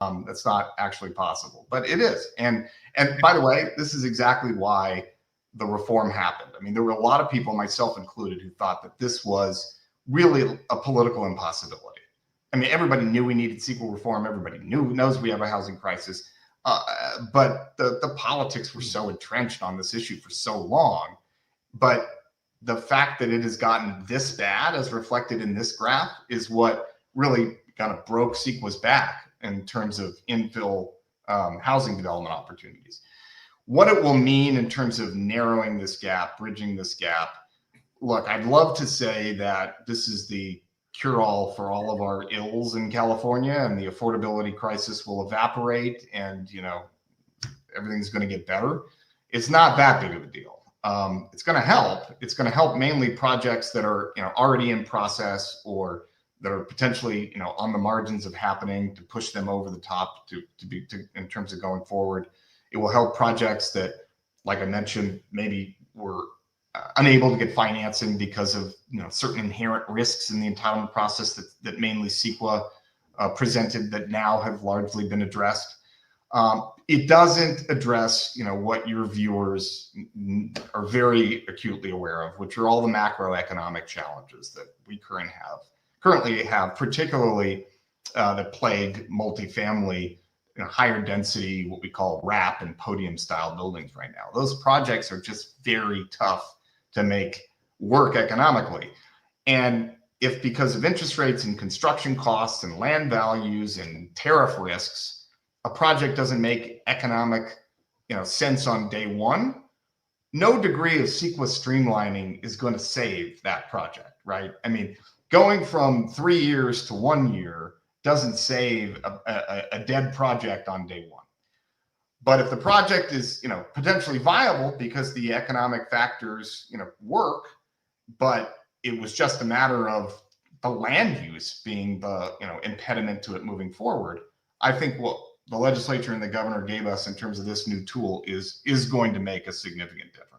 That's not actually possible, but it is. And by the way, this is exactly why the reform happened. I mean, there were a lot of people, myself included, who thought that this was really a political impossibility. I mean, everybody knew we needed CEQA reform. Everybody knows we have a housing crisis. But the politics were so entrenched on this issue for so long. But the fact that it has gotten this bad, as reflected in this graph, is what really kind of broke CEQA's back in terms of infill housing development opportunities. What it will mean in terms of narrowing this gap, bridging this gap. Look, I'd love to say that this is the cure-all for all of our ills in California and the affordability crisis will evaporate and, you know, everything's going to get better. It's not that big of a deal. It's going to help. It's going to help mainly projects that are, you know, already in process or that are potentially, you know, on the margins of happening, to push them over the top to in terms of going forward. It will help projects that, like I mentioned, maybe were unable to get financing because of, you know, certain inherent risks in the entitlement process that mainly CEQA presented that now have largely been addressed. It doesn't address, you know, what your viewers are very acutely aware of, which are all the macroeconomic challenges that we currently have, particularly that plague multifamily, you know, higher density, what we call wrap and podium style buildings right now. Those projects are just very tough to make work economically. And if because of interest rates and construction costs and land values and tariff risks, a project doesn't make economic, you know, sense on day one, no degree of CEQA streamlining is going to save that project, right? I mean, going from 3 years to 1 year doesn't save a dead project on day one. But if the project is, you know, potentially viable because the economic factors, you know, work, but it was just a matter of the land use being the, you know, impediment to it moving forward, I think what the legislature and the governor gave us in terms of this new tool is going to make a significant difference.